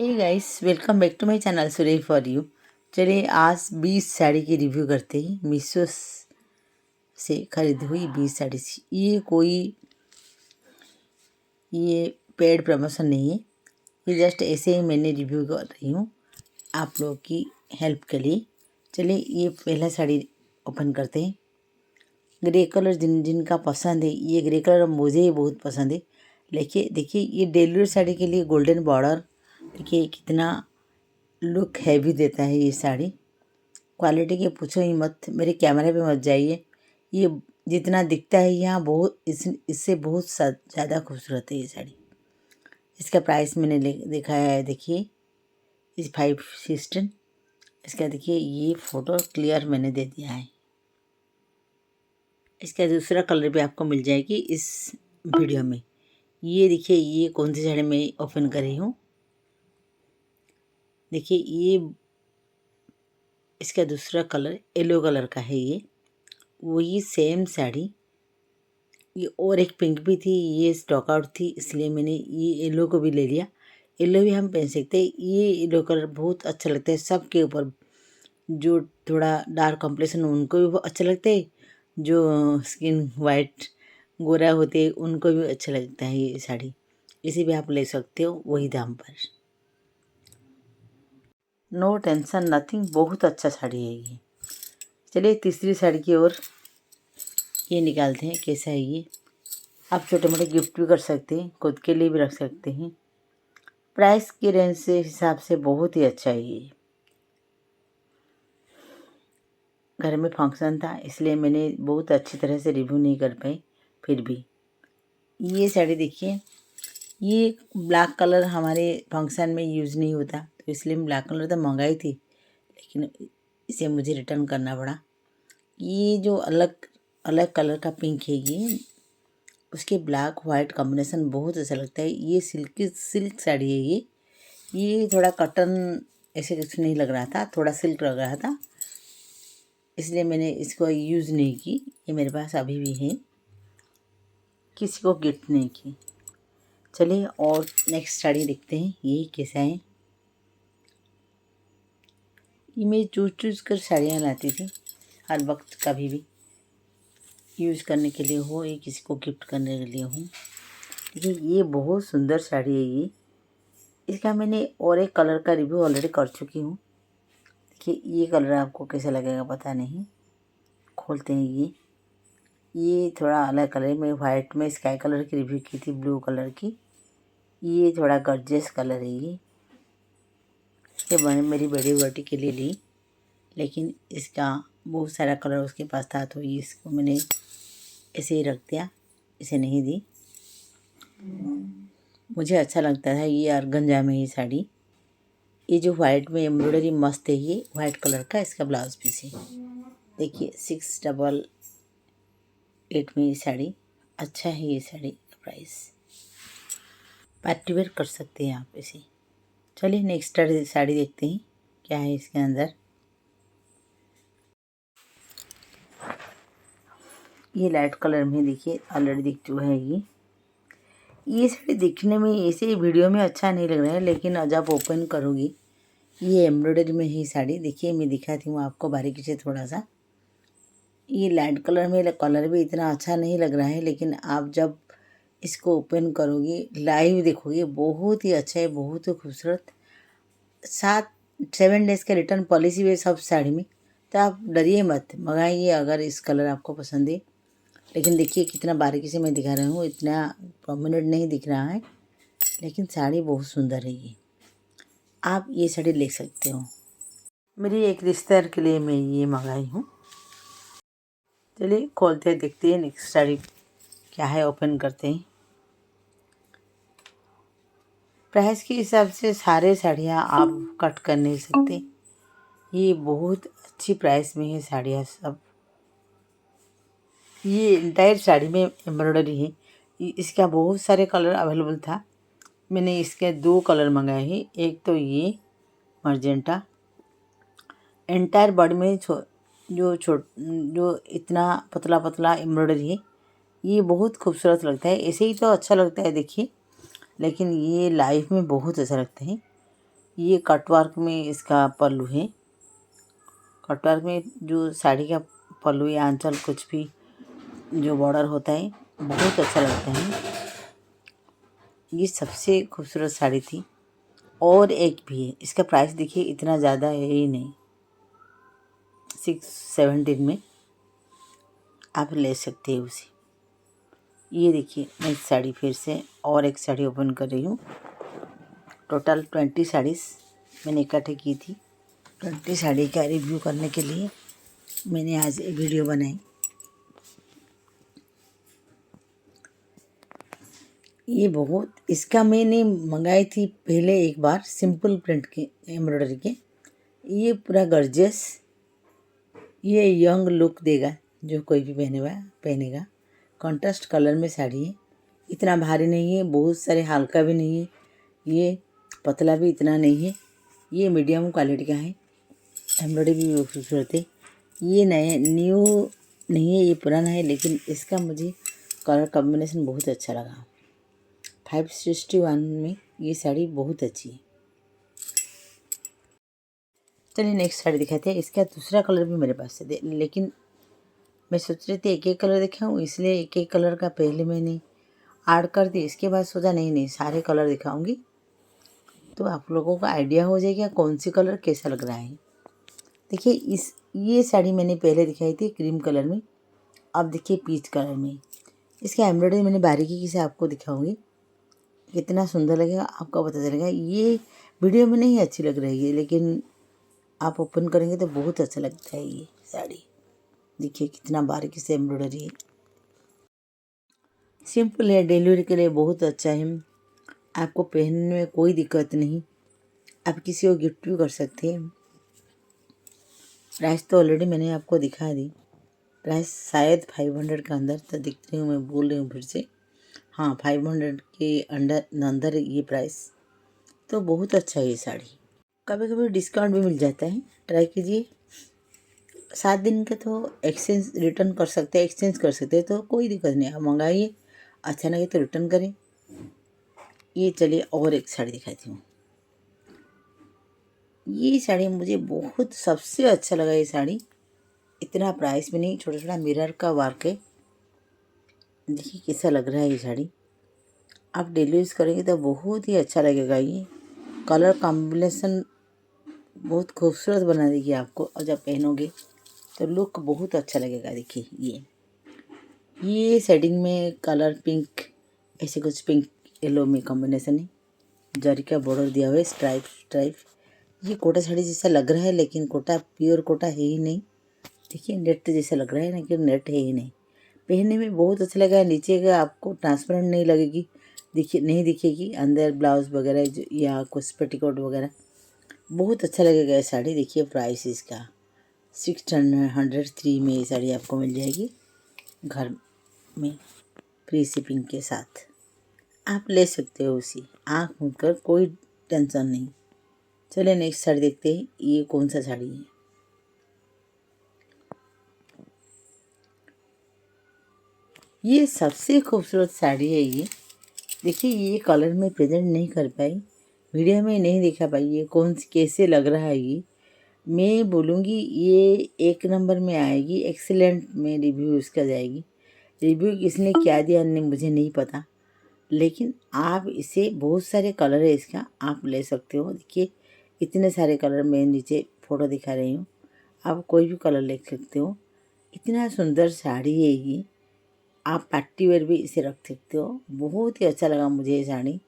Hey guys, welcome back to my channel सुरेई for you. चलिए आज 20 साड़ी की रिव्यू करते हैं। मीशो से खरीदी हुई 20 साड़ी। ये पेड प्रमोशन नहीं है, ये जस्ट ऐसे ही मैंने रिव्यू कर रही हूँ आप लोगों की हेल्प के लिए। चलिए ये पहला साड़ी ओपन करते हैं। ग्रे कलर जिनका पसंद है, ये ग्रे कलर मुझे ही बहुत पसंद है। देखिए ये डेली वेयर साड़ी के लिए गोल्डन बॉर्डर, देखिए कितना लुक हैवी देता है ये साड़ी। क्वालिटी के पूछो ही मत, मेरे कैमरे पे मत जाइए। ये जितना दिखता है यहाँ बहुत इससे बहुत ज़्यादा खूबसूरत है ये साड़ी। इसका प्राइस मैंने देखा है, देखिए इस 516। इसका देखिए ये फ़ोटो क्लियर मैंने दे दिया है। इसका दूसरा कलर भी आपको मिल जाएगी इस वीडियो में। ये देखिए ये कौन सी साड़ी मैं ओपन कर रही हूँ। देखिए ये इसका दूसरा कलर येलो कलर का है। ये वही सेम साड़ी, ये और एक पिंक भी थी, ये स्टॉक आउट थी, इसलिए मैंने ये येलो को भी ले लिया। येलो भी हम पहन सकते हैं। ये येलो कलर बहुत अच्छा लगता है सबके ऊपर। जो थोड़ा डार्क कॉम्प्लेक्शन उनको भी बहुत अच्छा लगता है, जो स्किन वाइट गोरा होते हैं उनको भी अच्छा लगता है ये साड़ी। इसे भी आप ले सकते हो वही दाम पर। नो टेंशन नथिंग, बहुत अच्छा साड़ी है ये। चलिए तीसरी साड़ी की ओर ये निकालते हैं। कैसा है ये, आप छोटे मोटे गिफ्ट भी कर सकते हैं, खुद के लिए भी रख सकते हैं। प्राइस की रेंज से हिसाब से बहुत ही अच्छा है ये। घर में फंक्शन था इसलिए मैंने बहुत अच्छी तरह से रिव्यू नहीं कर पाई। फिर भी ये साड़ी देखिए, ये ब्लैक कलर हमारे फंक्शन में यूज़ नहीं होता, तो इसलिए मैं ब्लैक कलर तो मंगाई थी, लेकिन इसे मुझे रिटर्न करना पड़ा। ये जो अलग अलग कलर का पिंक है, ये उसके ब्लैक वाइट कॉम्बिनेशन बहुत अच्छा लगता है। ये सिल्क साड़ी है ये थोड़ा कॉटन ऐसे कुछ नहीं लग रहा था, थोड़ा सिल्क लग रहा था, इसलिए मैंने इसको यूज़ नहीं की। ये मेरे पास अभी भी है, किसी को गिफ्ट नहीं की। चलिए और नेक्स्ट साड़ी देखते हैं ये कैसा है। ये मैं चूज़ कर साड़ियाँ लाती थी, हर वक्त कभी भी यूज़ करने के लिए हो या किसी को गिफ्ट करने के लिए हो। देखिए ये बहुत सुंदर साड़ी है ये। इसका मैंने और एक कलर का रिव्यू ऑलरेडी कर चुकी हूँ। देखिए ये कलर आपको कैसा लगेगा पता नहीं। खोलते हैं ये थोड़ा अलग कलर में, वाइट में स्काई कलर की रिव्यू की थी, ब्लू कलर की। ये थोड़ा गॉर्जियस कलर है ये मेरी बड़ी बेटी के लिए ली, लेकिन इसका बहुत सारा कलर उसके पास था, तो ये इसको मैंने ऐसे ही रख दिया, इसे नहीं दी। मुझे अच्छा लगता था ये ऑर्गेन्जा में ये साड़ी। ये जो वाइट में एम्ब्रॉयडरी मस्त है, ये वाइट कलर का इसका ब्लाउज पीस है। देखिए 688 में ये साड़ी। अच्छा है ये साड़ी का प्राइस, पार्टी वेयर कर सकते हैं आप इसे। चलिए नेक्स्ट साड़ी देखते हैं क्या है इसके अंदर। ये लाइट कलर में देखिए ऑलरेडी दिख चुका है ये साड़ी दिखने में ऐसे वीडियो में अच्छा नहीं लग रहा है, लेकिन जब ओपन करोगी ये एम्ब्रॉयडरी में ही साड़ी। देखिए मैं दिखाती हूँ आपको बारीकी से थोड़ा सा। ये लाइट कलर में कलर भी इतना अच्छा नहीं लग रहा है, लेकिन आप जब इसको ओपन करोगे लाइव देखोगे बहुत ही अच्छा है, बहुत ही खूबसूरत। 7 डेज़ का रिटर्न पॉलिसी है सब साड़ी में, तो आप डरिए मत, मंगाइए अगर इस कलर आपको पसंद है। लेकिन देखिए कितना बारीकी से मैं दिखा रही हूँ, इतना प्रोमिनेंट नहीं दिख रहा है, लेकिन साड़ी बहुत सुंदर है ये। आप ये साड़ी ले सकते हो। मेरी एक रिश्तेदार के लिए मैं ये मंगाई हूँ। चलिए खोलते हैं, देखते हैं नेक्स्ट साड़ी क्या है, ओपन करते हैं। प्राइस के हिसाब से सारे साड़ियाँ आप कट कर नहीं सकते। ये बहुत अच्छी प्राइस में है साड़ियाँ सब। ये इंटायर साड़ी में एम्ब्रॉयडरी है। इसका बहुत सारे कलर अवेलेबल था, मैंने इसके 2 कलर मंगाए हैं। एक तो ये मर्जेंटा, एंटायर बॉडी में जो इतना पतला पतला एम्ब्रॉयडरी है, ये बहुत खूबसूरत लगता है। ऐसे ही तो अच्छा लगता है देखिए, लेकिन ये लाइफ में बहुत अच्छा लगता है। ये कटवर्क में इसका पल्लू है। कटवर्क में जो साड़ी का पल्लू या आंचल कुछ भी जो बॉर्डर होता है बहुत अच्छा लगता है। ये सबसे खूबसूरत साड़ी थी। और एक भी है, इसका प्राइस देखिए इतना ज़्यादा है ही नहीं, 617 में आप ले सकते हैं उसे। ये देखिए मैं इस साड़ी फिर से और एक साड़ी ओपन कर रही हूँ। टोटल 20 साड़ीज़ मैंने इकट्ठे की थी। 20 साड़ी का रिव्यू करने के लिए मैंने आज ये वीडियो बनाई। ये बहुत, इसका मैंने मंगाई थी पहले एक बार सिंपल प्रिंट के एम्ब्रॉयडरी के। ये पूरा गर्जियस, ये यंग लुक देगा जो कोई भी पहनेगा। कॉन्ट्रास्ट कलर में साड़ी है, इतना भारी नहीं है, बहुत सारे हल्का भी नहीं है, ये पतला भी इतना नहीं है, ये मीडियम क्वालिटी का है। एम्ब्रॉयडरी भी बहुत खूबसूरत है। ये न्यू नहीं है, ये पुराना है, लेकिन इसका मुझे कलर कॉम्बिनेशन बहुत अच्छा लगा। 561 में ये साड़ी बहुत अच्छी है। चलिए नेक्स्ट साड़ी दिखाते हैं। इसका दूसरा कलर भी मेरे पास है, लेकिन मैं सोच रही थी एक एक कलर दिखाऊं, इसलिए एक एक कलर का पहले मैंने ऐड कर दी। इसके बाद सोचा नहीं सारे कलर दिखाऊंगी तो आप लोगों को आइडिया हो जाएगा कौन सी कलर कैसा लग रहा है। देखिए ये साड़ी मैंने पहले दिखाई थी क्रीम कलर में, अब देखिए पीच कलर में। इसका एम्ब्रॉयडरी मैंने बारीकी से आपको दिखाऊंगी, कितना सुंदर लगेगा आपको पता चलेगा। ये वीडियो में नहीं अच्छी लग रही है, लेकिन आप ओपन करेंगे तो बहुत अच्छा लगता है। ये साड़ी देखिए कितना बारीकी से एम्ब्रॉयडरी है, सिंपल है, डिलीवरी के लिए बहुत अच्छा है। आपको पहनने में कोई दिक्कत नहीं, आप किसी को गिफ्ट भी कर सकते हैं। प्राइस तो ऑलरेडी मैंने आपको दिखा दी, प्राइस शायद 500 के अंदर तो दिख रही हूँ, मैं बोल रही हूँ फिर से, हाँ 500 के अंदर ये प्राइस तो बहुत अच्छा है। ये साड़ी कभी कभी डिस्काउंट भी मिल जाता है, ट्राई कीजिए। 7 दिन के तो एक्सचेंज रिटर्न कर सकते हैं, एक्सचेंज कर सकते हैं, तो कोई दिक्कत नहीं, आप मंगाइए, अच्छा लगे तो रिटर्न करें। ये चलिए और एक साड़ी दिखाती हूँ। ये साड़ी मुझे बहुत सबसे अच्छा लगा। ये साड़ी इतना प्राइस में नहीं, छोटा छोटा मिरर का वर्क है, देखिए कैसा लग रहा है। ये साड़ी आप डेली यूज़ करेंगे तो बहुत ही अच्छा लगेगा। ये कलर कॉम्बिनेशन बहुत खूबसूरत बना देगी आपको, और जब पहनोगे तो लुक बहुत अच्छा लगेगा। देखिए ये शेडिंग में कलर पिंक, ऐसे कुछ पिंक येलो में कॉम्बिनेशन है, जरी का बॉर्डर दिया हुआ है, स्ट्राइप। ये कोटा साड़ी जैसा लग रहा है, लेकिन कोटा प्योर कोटा है ही नहीं। देखिए नेट जैसा लग रहा है, लेकिन नेट है ही नहीं। पहनने में बहुत अच्छा लगा। नीचे का आपको ट्रांसपेरेंट नहीं लगेगी, नहीं दिखेगी अंदर ब्लाउज वगैरह या कुछ पेटीकोट वगैरह, बहुत अच्छा लगेगा ये साड़ी। देखिए प्राइस इसका 603 में ये साड़ी आपको मिल जाएगी घर में, फ्री शिपिंग के साथ। आप ले सकते हो उसी, आँख मूंद कर, कोई टेंशन नहीं। चलिए नेक्स्ट साड़ी देखते हैं, ये कौन सा साड़ी है। ये सबसे खूबसूरत साड़ी है। ये देखिए, ये कलर में प्रेजेंट नहीं कर पाई, वीडियो में नहीं दिखा पाई, ये कौन सी कैसे लग रहा है। ये मैं बोलूँगी ये 1 नंबर में आएगी, एक्सीलेंट में रिव्यू इसका जाएगी। रिव्यू किसने क्या दिया मुझे नहीं पता, लेकिन आप इसे, बहुत सारे कलर है इसका, आप ले सकते हो। देखिए इतने सारे कलर, मैं नीचे फ़ोटो दिखा रही हूँ, आप कोई भी कलर ले सकते हो। इतना सुंदर साड़ी है ये, आप पार्टी वेयर भी इसे रख सकते हो। बहुत ही अच्छा लगा मुझे ये साड़ी।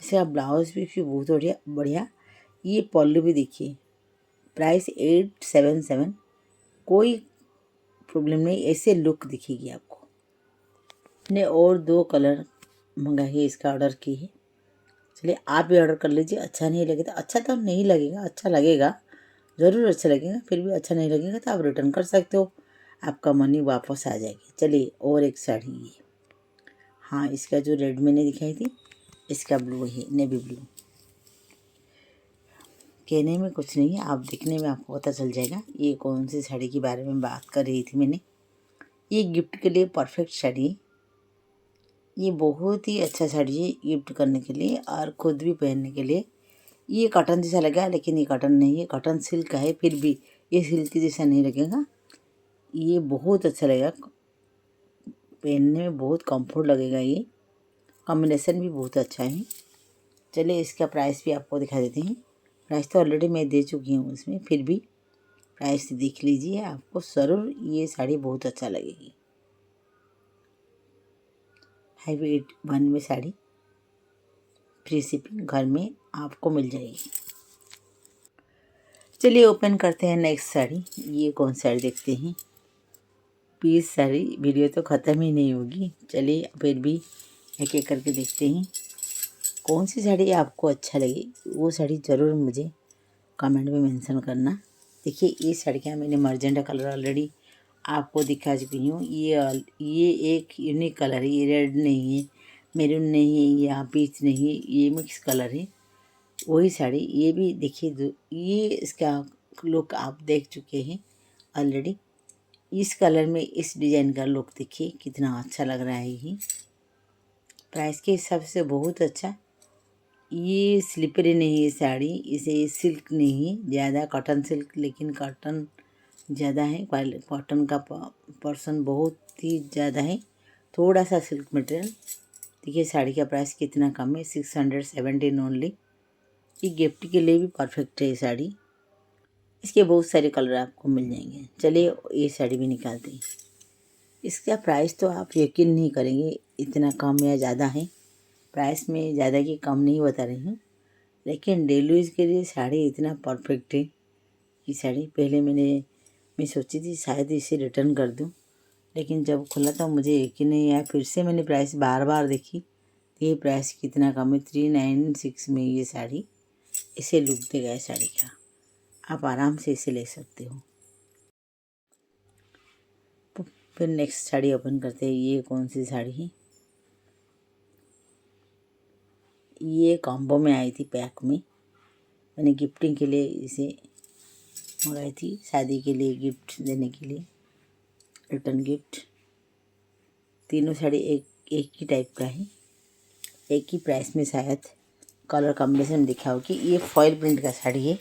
इसका ब्लाउज भी बहुत बढ़िया। ये पल्लू भी देखिए, प्राइस 877, कोई प्रॉब्लम नहीं, ऐसे लुक दिखेगी आपको। ने और 2 कलर मंगाइए, इसका ऑर्डर की है। चलिए आप भी ऑर्डर कर लीजिए। अच्छा नहीं लगे तो, अच्छा तो नहीं लगेगा, अच्छा लगेगा ज़रूर, अच्छा लगेगा, फिर भी अच्छा नहीं लगेगा तो आप रिटर्न कर सकते हो, आपका मनी वापस आ जाएगी। चलिए और एक साड़ी ये, हाँ इसका जो रेड मैंने दिखाई थी, इसका ब्लू है, नेवी ब्लू। कहने में कुछ नहीं है, आप दिखने में आपको पता चल जाएगा ये कौन सी साड़ी के बारे में बात कर रही थी मैंने। ये गिफ्ट के लिए परफेक्ट साड़ी है, ये बहुत ही अच्छा साड़ी है गिफ्ट करने के लिए और ख़ुद भी पहनने के लिए। ये कॉटन जैसा लगा लेकिन ये कॉटन नहीं है, कॉटन सिल्क का है, फिर भी ये सिल्क जैसा नहीं लगेगा। ये बहुत अच्छा लगेगा, पहनने में बहुत कंफर्ट लगेगा। ये कॉम्बिनेशन भी बहुत अच्छा है। चलिए इसका प्राइस भी आपको दिखा देते हैं। प्राइस तो ऑलरेडी मैं दे चुकी हूँ उसमें, फिर भी प्राइस देख लीजिए, आपको ज़रूर ये साड़ी बहुत अच्छा लगेगी। 581 में साड़ी, फ्री शिपिंग घर में आपको मिल जाएगी। चलिए ओपन करते हैं नेक्स्ट साड़ी। ये कौन साड़ी देखते हैं। पीस साड़ी, वीडियो तो ख़त्म ही नहीं होगी। चलिए फिर भी एक एक करके देखते हैं कौन सी साड़ी आपको अच्छा लगे, वो साड़ी ज़रूर मुझे कमेंट में मेंशन करना। देखिए ये साड़ी का मैंने मर्जेंटा कलर ऑलरेडी आपको दिखा चुकी हूँ। ये एक यूनिक कलर है, ये रेड नहीं है, मैरून नहीं है, या पीच नहीं है, ये मिक्स कलर है। वही साड़ी ये भी देखिए, ये इसका लुक आप देख चुके हैं ऑलरेडी। इस कलर में इस डिज़ाइन का लुक देखिए कितना अच्छा लग रहा है। ये प्राइस के हिसाब से बहुत अच्छा। ये स्लिपरी नहीं है साड़ी, इसे सिल्क नहीं है ज़्यादा, कॉटन सिल्क, लेकिन कॉटन ज़्यादा है, कॉटन का पर्सन बहुत ही ज़्यादा है, थोड़ा सा सिल्क मटेरियल। देखिए साड़ी का प्राइस कितना कम है, 617 ओनली। ये गिफ्ट के लिए भी परफेक्ट है ये साड़ी। इसके बहुत सारे कलर आपको मिल जाएंगे। चलिए ये साड़ी भी निकालते हैं। इसका प्राइस तो आप यकीन नहीं करेंगे, इतना कम या ज़्यादा है। प्राइस में ज़्यादा की कम नहीं बता रही हूँ, लेकिन डेली यूज़ के लिए साड़ी इतना परफेक्ट है। ये साड़ी पहले मैं सोची थी शायद इसे रिटर्न कर दूँ, लेकिन जब खुला तो मुझे यकीन नहीं आया। फिर से मैंने प्राइस बार बार देखी, तो ये प्राइस कितना कम है, 396 में ये साड़ी। इसे लुक देगा इस साड़ी का, आप आराम से इसे ले सकते हो। फिर नेक्स्ट साड़ी ओपन करते हैं। ये कौन सी साड़ी है। ये कॉम्बो में आई थी पैक में, मैंने गिफ्टिंग के लिए इसे मंगाई थी, शादी के लिए गिफ्ट देने के लिए, रिटर्न गिफ्ट। तीनों साड़ी एक ही टाइप का है, एक ही प्राइस में, शायद कलर कॉम्बिनेशन दिखा हो कि ये फॉयल प्रिंट का साड़ी है।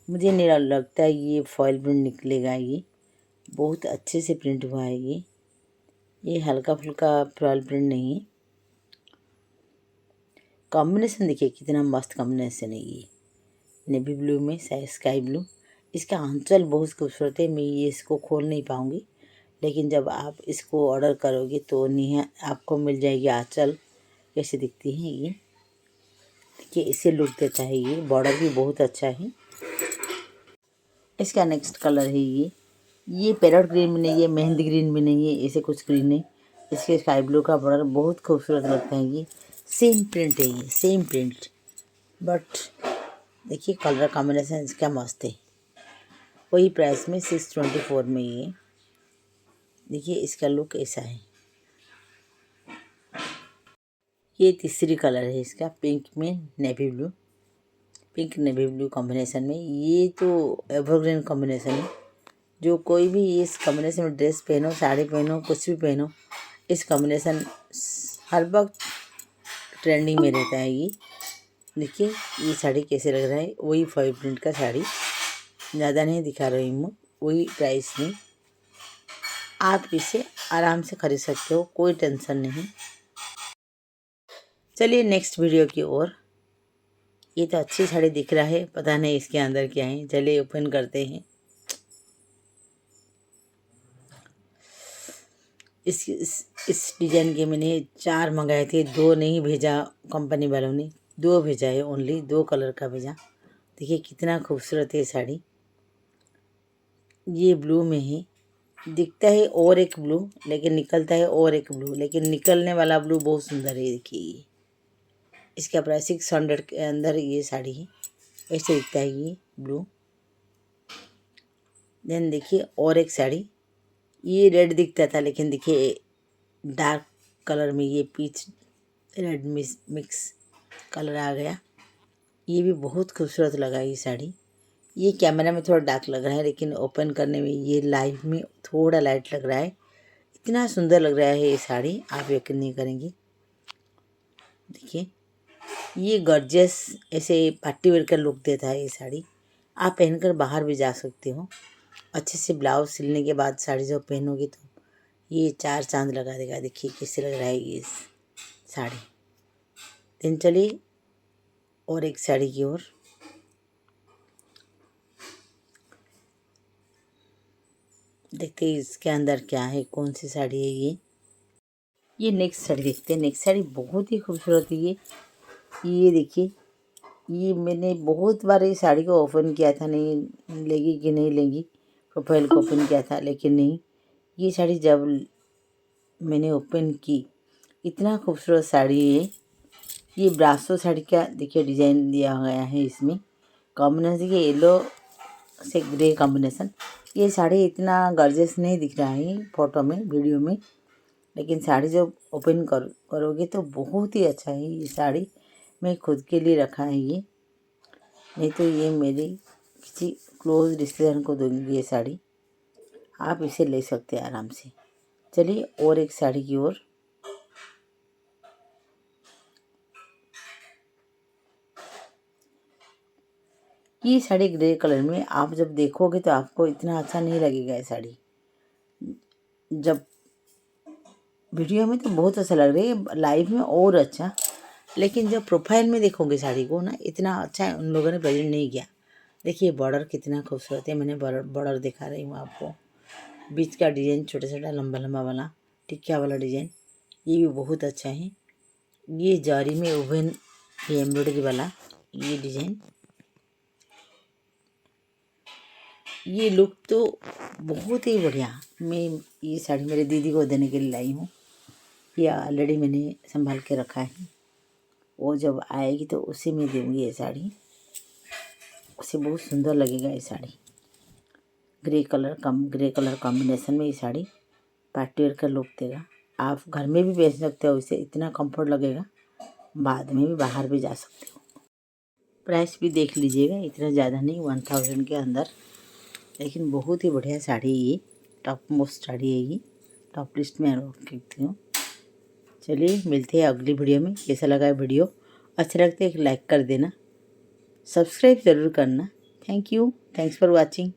मुझे नहीं लगता ये फॉयल प्रिंट निकलेगा, ये बहुत अच्छे से प्रिंट हुआ है। ये हल्का फुल्का फॉयल प्रिंट नहीं है। कॉम्बिनेशन देखिए कितना मस्त कॉम्बिनेशन है। ये नेवी ब्लू में स्काई ब्लू, इसका आंचल बहुत खूबसूरत है। मैं ये इसको खोल नहीं पाऊँगी, लेकिन जब आप इसको ऑर्डर करोगे तो आपको मिल जाएगी आंचल कैसे दिखती है। ये देखिए इसे लुक देता है। ये बॉर्डर भी बहुत अच्छा है। इसका नेक्स्ट कलर है ये पैरेट ग्रीन भी नहीं है, मेहंदी ग्रीन भी नहीं है, इसे कुछ ग्रीन है। इसके स्काई ब्लू का बॉर्डर बहुत खूबसूरत लगता है। ये सेम प्रिंट है, ये सेम प्रिंट, बट देखिए कलर कॉम्बिनेशन इसका मस्त है। वही प्राइस में 624 में ये देखिए इसका लुक ऐसा है। ये तीसरी कलर है इसका, पिंक में navy blue, pink navy blue combination में। ये तो एवरग्रीन कॉम्बिनेशन है। जो कोई भी इस कॉम्बिनेशन में ड्रेस पहनो, साड़ी पहनो, कुछ भी पहनो, इस कॉम्बिनेशन हर वक्त ट्रेंडिंग में रहता है। ये देखिए ये साड़ी कैसे लग रहा है। वही फॉयल प्रिंट का साड़ी, ज़्यादा नहीं दिखा रही हूँ, वही प्राइस में आप इसे आराम से खरीद सकते हो, कोई टेंशन नहीं। चलिए नेक्स्ट वीडियो की ओर। ये तो अच्छी साड़ी दिख रहा है, पता नहीं इसके अंदर क्या है। चलिए ओपन करते हैं। इस डिज़ाइन के मैंने 4 मंगाए थे, 2 नहीं भेजा कंपनी वालों ने, 2 भेजा है, ओनली 2 कलर का भेजा। देखिए कितना खूबसूरत है साड़ी। ये ब्लू में है, दिखता है और एक ब्लू, लेकिन निकलता है और एक ब्लू, लेकिन निकलने वाला ब्लू बहुत सुंदर है। देखिए ये इसका प्राइस 600 के अंदर ये साड़ी है, ऐसे दिखता है ये ब्लू। देन देखिए और एक साड़ी, ये रेड दिखता था, लेकिन देखिए डार्क कलर में ये पीच रेड मिक्स कलर आ गया। ये भी बहुत खूबसूरत लगा ये साड़ी। ये कैमरा में थोड़ा डार्क लग रहा है, लेकिन ओपन करने में ये लाइव में थोड़ा लाइट लग रहा है। इतना सुंदर लग रहा है ये साड़ी, आप यकीन नहीं करेंगे। देखिए ये गॉर्जियस ऐसे पार्टी वेयर का लुक देता है ये साड़ी। आप पहनकर बाहर भी जा सकते हो। अच्छे से ब्लाउज सिलने के बाद साड़ी जब पहनोगे तो ये 4 चांद लगा देगा। देखिए कैसे लग रहा है ये साड़ी। दिन चलिए और एक साड़ी की ओर। देखते हैं इसके अंदर क्या है, कौन सी साड़ी है ये नेक्स्ट साड़ी देखते हैं। नेक्स्ट साड़ी बहुत ही खूबसूरत है ये देखिए। ये मैंने बहुत बार ये साड़ी को ओपन किया था, नहीं लेगी कि नहीं लेगी, प्रोफाइल को ओपन किया था लेकिन नहीं। ये साड़ी जब मैंने ओपन की, इतना खूबसूरत साड़ी है ये। ब्रासो साड़ी का देखिए डिज़ाइन दिया गया है इसमें। कॉम्बिनेशन ये येलो से ग्रे कॉम्बिनेशन। ये साड़ी इतना गॉर्जियस नहीं दिख रहा है फोटो में, वीडियो में, लेकिन साड़ी जब ओपन करोगे तो बहुत ही अच्छा है ये साड़ी। मैं खुद के लिए रखा है ये, नहीं तो ये मेरी किसी क्लोज रिश्तेदार को दूंगी ये साड़ी। आप इसे ले सकते हैं आराम से। चलिए और एक साड़ी की ओर। ये साड़ी ग्रे कलर में, आप जब देखोगे तो आपको इतना अच्छा नहीं लगेगा ये साड़ी। जब वीडियो में तो बहुत अच्छा लग रहा है, लाइव में और अच्छा, लेकिन जब प्रोफाइल में देखोगे साड़ी को ना, इतना अच्छा उन लोगों ने प्रेजेंट नहीं किया। देखिए बॉर्डर कितना खूबसूरत है। मैंने बॉर्डर दिखा रही हूँ आपको। बीच का डिज़ाइन छोटा छोटा लंबा लंबा वाला टिक्का वाला डिज़ाइन, ये भी बहुत अच्छा है। ये जारी में ओवन ये एम्ब्रॉयडरी वाला ये डिज़ाइन, ये लुक तो बहुत ही बढ़िया। मैं ये साड़ी मेरे दीदी को देने के लिए लाई हूँ। ये ऑलरेडी मैंने संभाल के रखा है, वो जब आएगी तो उसी में दूँगी ये साड़ी। उसे बहुत सुंदर लगेगा ये साड़ी। ग्रे कलर कॉम्बिनेशन में ये साड़ी पार्टी वेयर का लुक देगा। आप घर में भी पहन सकते हो इसे, इतना कंफर्ट लगेगा। बाद में भी बाहर भी जा सकते हो। प्राइस भी देख लीजिएगा, इतना ज़्यादा नहीं, 1000 के अंदर, लेकिन बहुत ही बढ़िया साड़ी है ये। टॉप मोस्ट साड़ी है ये, टॉप लिस्ट में रख सकती हूँ। चलिए मिलते हैं अगली वीडियो में। कैसा लगा वीडियो, अच्छा लगता है एक लाइक कर देना, सब्सक्राइब ज़रूर करना। Thank you, thanks for watching.